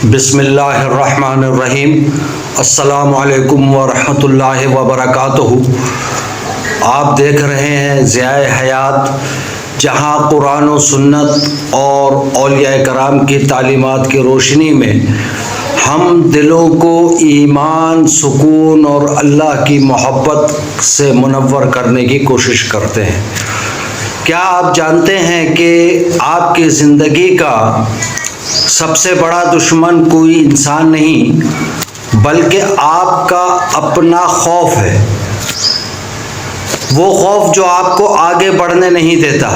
بسم اللہ الرحمن الرحیم۔ السلام علیکم ورحمۃ اللہ وبرکاتہ۔ آپ دیکھ رہے ہیں ضیاء حیات، جہاں قرآن و سنت اور اولیاء کرام کی تعلیمات کی روشنی میں ہم دلوں کو ایمان، سکون اور اللہ کی محبت سے منور کرنے کی کوشش کرتے ہیں۔ کیا آپ جانتے ہیں کہ آپ کی زندگی کا سب سے بڑا دشمن کوئی انسان نہیں بلکہ آپ کا اپنا خوف ہے؟ وہ خوف جو آپ کو آگے بڑھنے نہیں دیتا،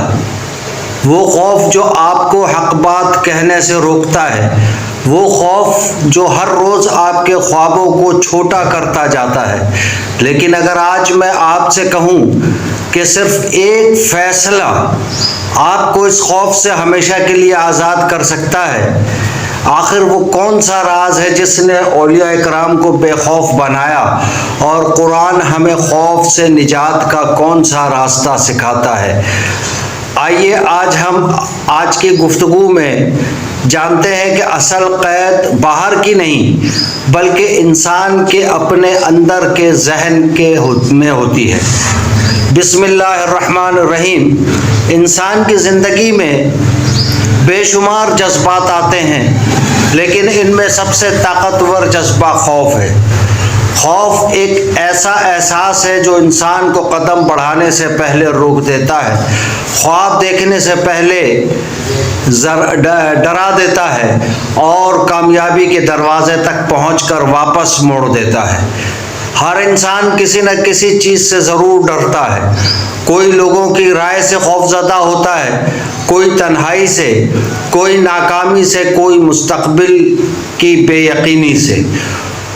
وہ خوف جو آپ کو حق بات کہنے سے روکتا ہے، وہ خوف جو ہر روز آپ کے خوابوں کو چھوٹا کرتا جاتا ہے۔ لیکن اگر آج میں آپ سے کہوں کہ صرف ایک فیصلہ آپ کو اس خوف سے ہمیشہ کے لیے آزاد کر سکتا ہے، آخر وہ کون سا راز ہے جس نے اولیاء کرام کو بے خوف بنایا، اور قرآن ہمیں خوف سے نجات کا کون سا راستہ سکھاتا ہے؟ آئیے ہم آج کی گفتگو میں جانتے ہیں کہ اصل قید باہر کی نہیں بلکہ انسان کے اپنے اندر کے ذہن میں ہوتی ہے۔ بسم اللہ الرحمن الرحیم۔ انسان کی زندگی میں بے شمار جذبات آتے ہیں، لیکن ان میں سب سے طاقتور جذبہ خوف ہے۔ خوف ایک ایسا احساس ہے جو انسان کو قدم بڑھانے سے پہلے روک دیتا ہے، خواب دیکھنے سے پہلے ڈرا دیتا ہے اور کامیابی کے دروازے تک پہنچ کر واپس موڑ دیتا ہے۔ ہر انسان کسی نہ کسی چیز سے ضرور ڈرتا ہے۔ کوئی لوگوں کی رائے سے خوفزدہ ہوتا ہے، کوئی تنہائی سے، کوئی ناکامی سے، کوئی مستقبل کی بے یقینی سے،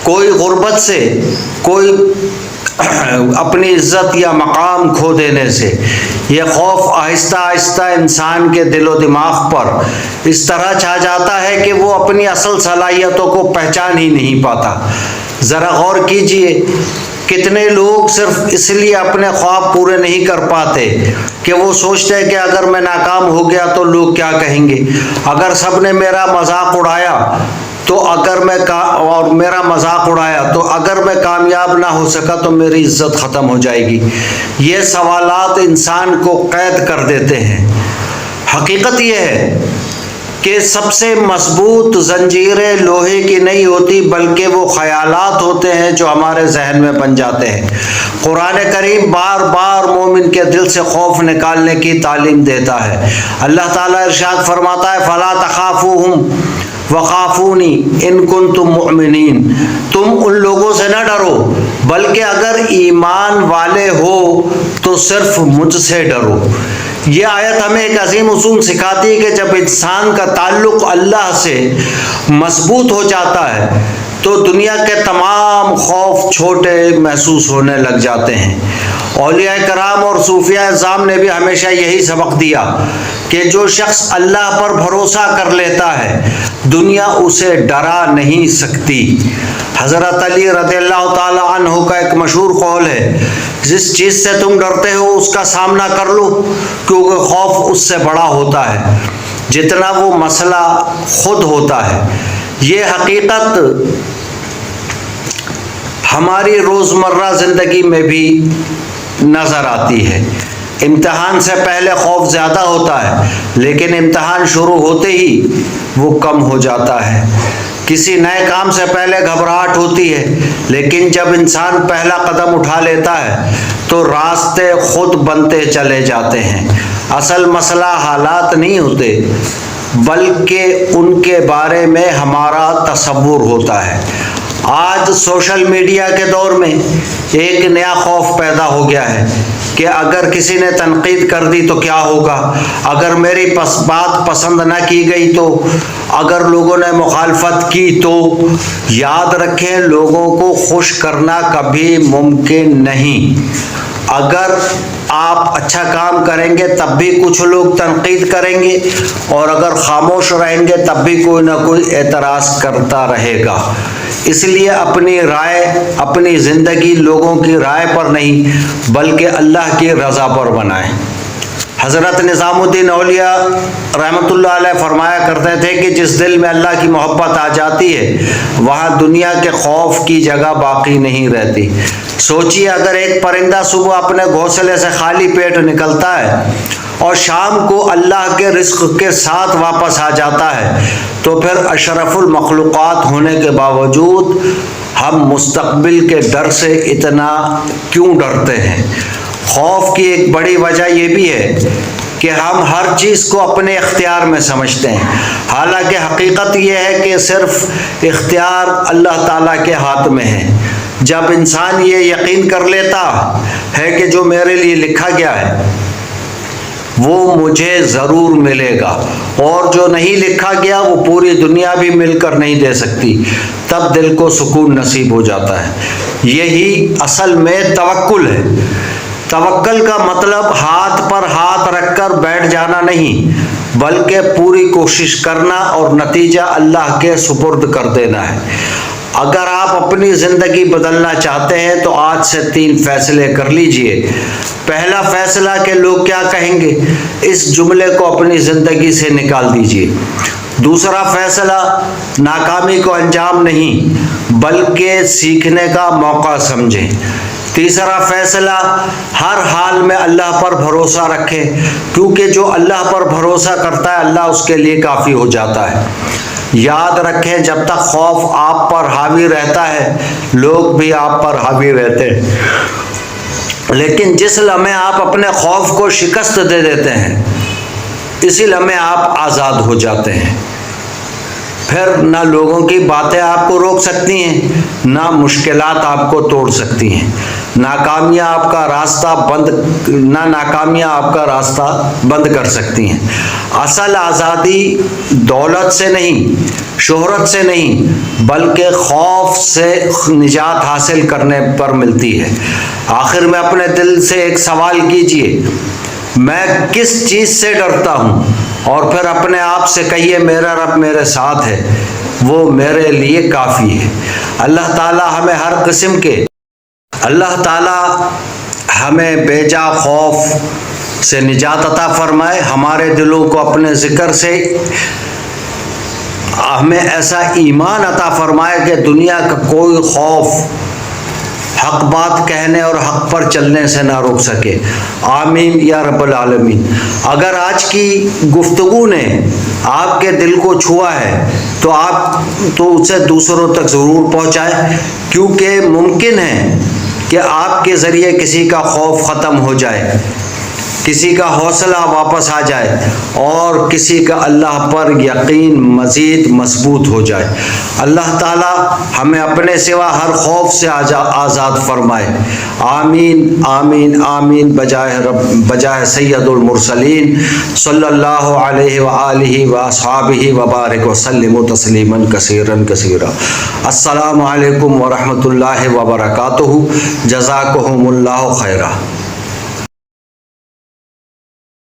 کوئی غربت سے، کوئی اپنی عزت یا مقام کھو دینے سے۔ یہ خوف آہستہ آہستہ انسان کے دل و دماغ پر اس طرح چھا جاتا ہے کہ وہ اپنی اصل صلاحیتوں کو پہچان ہی نہیں پاتا۔ ذرا غور کیجئے، کتنے لوگ صرف اس لیے اپنے خواب پورے نہیں کر پاتے کہ وہ سوچتے ہیں کہ اگر میں ناکام ہو گیا تو لوگ کیا کہیں گے، اگر سب نے میرا مذاق اڑایا تو اگر میں کامیاب نہ ہو سکا تو میری عزت ختم ہو جائے گی۔ یہ سوالات انسان کو قید کر دیتے ہیں۔ حقیقت یہ ہے کہ سب سے مضبوط زنجیریں لوہے کی نہیں ہوتی بلکہ وہ خیالات ہوتے ہیں جو ہمارے ذہن میں بن جاتے ہیں۔ قرآن کریم بار بار مومن کے دل سے خوف نکالنے کی تعلیم دیتا ہے۔ اللہ تعالیٰ ارشاد فرماتا ہے، فَلَا تَخَافُوهُمْ وَخَافُونِي إِن كُنتُم مُؤْمِنِينَ۔ تم ان لوگوں سے نہ ڈرو بلکہ اگر ایمان والے ہو تو صرف مجھ سے ڈرو۔ یہ آیت ہمیں ایک عظیم اصول سکھاتی ہے کہ جب انسان کا تعلق اللہ سے مضبوط ہو جاتا ہے تو دنیا کے تمام خوف چھوٹے محسوس ہونے لگ جاتے ہیں۔ اولیاء کرام اور صوفیاء اعظام نے بھی ہمیشہ یہی سبق دیا کہ جو شخص اللہ پر بھروسہ کر لیتا ہے دنیا اسے ڈرا نہیں سکتی۔ حضرت علی رضی اللہ تعالی عنہ کا ایک مشہور قول ہے، جس چیز سے تم ڈرتے ہو اس کا سامنا کر لو، کیونکہ خوف اس سے بڑا ہوتا ہے جتنا وہ مسئلہ خود ہوتا ہے۔ یہ حقیقت ہماری روزمرہ زندگی میں بھی نظر آتی ہے۔ امتحان سے پہلے خوف زیادہ ہوتا ہے، لیکن امتحان شروع ہوتے ہی وہ کم ہو جاتا ہے۔ کسی نئے کام سے پہلے گھبراہٹ ہوتی ہے، لیکن جب انسان پہلا قدم اٹھا لیتا ہے تو راستے خود بنتے چلے جاتے ہیں۔ اصل مسئلہ حالات نہیں ہوتے بلکہ ان کے بارے میں ہمارا تصور ہوتا ہے۔ آج سوشل میڈیا کے دور میں ایک نیا خوف پیدا ہو گیا ہے کہ اگر کسی نے تنقید کر دی تو کیا ہوگا، اگر میری بات پسند نہ کی گئی تو، اگر لوگوں نے مخالفت کی تو۔ یاد رکھیں، لوگوں کو خوش کرنا کبھی ممکن نہیں۔ اگر آپ اچھا کام کریں گے تب بھی کچھ لوگ تنقید کریں گے، اور اگر خاموش رہیں گے تب بھی کوئی نہ کوئی اعتراض کرتا رہے گا۔ اس لیے اپنی رائے، اپنی زندگی لوگوں کی رائے پر نہیں بلکہ اللہ کی رضا پر بنائیں۔ حضرت نظام الدین اولیاء رحمۃ اللہ علیہ فرمایا کرتے تھے کہ جس دل میں اللہ کی محبت آ جاتی ہے وہاں دنیا کے خوف کی جگہ باقی نہیں رہتی۔ سوچیے اگر ایک پرندہ صبح اپنے گھونسلے سے خالی پیٹ نکلتا ہے اور شام کو اللہ کے رزق کے ساتھ واپس آ جاتا ہے تو پھر اشرف المخلوقات ہونے کے باوجود ہم مستقبل کے ڈر سے اتنا کیوں ڈرتے ہیں؟ خوف کی ایک بڑی وجہ یہ بھی ہے کہ ہم ہر چیز کو اپنے اختیار میں سمجھتے ہیں، حالانکہ حقیقت یہ ہے کہ صرف اختیار اللہ تعالیٰ کے ہاتھ میں ہے۔ جب انسان یہ یقین کر لیتا ہے کہ جو میرے لیے لکھا گیا ہے وہ مجھے ضرور ملے گا اور جو نہیں لکھا گیا وہ پوری دنیا بھی مل کر نہیں دے سکتی، تب دل کو سکون نصیب ہو جاتا ہے۔ یہی اصل میں توکل ہے۔ توکل کا مطلب ہاتھ پر ہاتھ رکھ کر بیٹھ جانا نہیں، بلکہ پوری کوشش کرنا اور نتیجہ اللہ کے سپرد کر دینا ہے۔ اگر آپ اپنی زندگی بدلنا چاہتے ہیں تو آج سے 3 فیصلے کر لیجئے۔ پہلا فیصلہ کہ لوگ کیا کہیں گے، اس جملے کو اپنی زندگی سے نکال دیجئے۔ دوسرا فیصلہ، ناکامی کو انجام نہیں بلکہ سیکھنے کا موقع سمجھیں۔ تیسرا فیصلہ، ہر حال میں اللہ پر بھروسہ رکھیں، کیونکہ جو اللہ پر بھروسہ کرتا ہے اللہ اس کے لیے کافی ہو جاتا ہے۔ یاد رکھیں جب تک خوف آپ پر حاوی رہتا ہے لوگ بھی آپ پر حاوی رہتے ہیں، لیکن جس لمحے آپ اپنے خوف کو شکست دے دیتے ہیں اسی لمحے آپ آزاد ہو جاتے ہیں۔ پھر نہ لوگوں کی باتیں آپ کو روک سکتی ہیں، نہ مشکلات آپ کو توڑ سکتی ہیں، ناکامیاں آپ کا راستہ بند کر سکتی ہیں۔ اصل آزادی دولت سے نہیں، شہرت سے نہیں، بلکہ خوف سے نجات حاصل کرنے پر ملتی ہے۔ آخر میں اپنے دل سے ایک سوال کیجئے، میں کس چیز سے ڈرتا ہوں؟ اور پھر اپنے آپ سے کہیے میرا رب میرے ساتھ ہے، وہ میرے لیے کافی ہے۔ اللہ تعالیٰ ہمیں بے جا خوف سے نجات عطا فرمائے، ہمارے دلوں کو اپنے ذکر سے ہمیں ایسا ایمان عطا فرمائے کہ دنیا کا کوئی خوف حق بات کہنے اور حق پر چلنے سے نہ روک سکے۔ آمین یا رب العالمین۔ اگر آج کی گفتگو نے آپ کے دل کو چھوا ہے تو آپ اسے دوسروں تک ضرور پہنچائیں، کیونکہ ممکن ہے کہ آپ کے ذریعے کسی کا خوف ختم ہو جائے، کسی کا حوصلہ واپس آ جائے اور کسی کا اللہ پر یقین مزید مضبوط ہو جائے۔ اللہ تعالی ہمیں اپنے سوا ہر خوف سے آزاد فرمائے۔ آمین آمین آمین بجائے سید المرسلین صلی اللہ علیہ وآلہ وآصحابہ وبارک وسلم تسلیما کثیرا کثیرا۔ السلام علیکم ورحمۃ اللہ وبرکاتہ۔ جزاکہم اللہ خیرا۔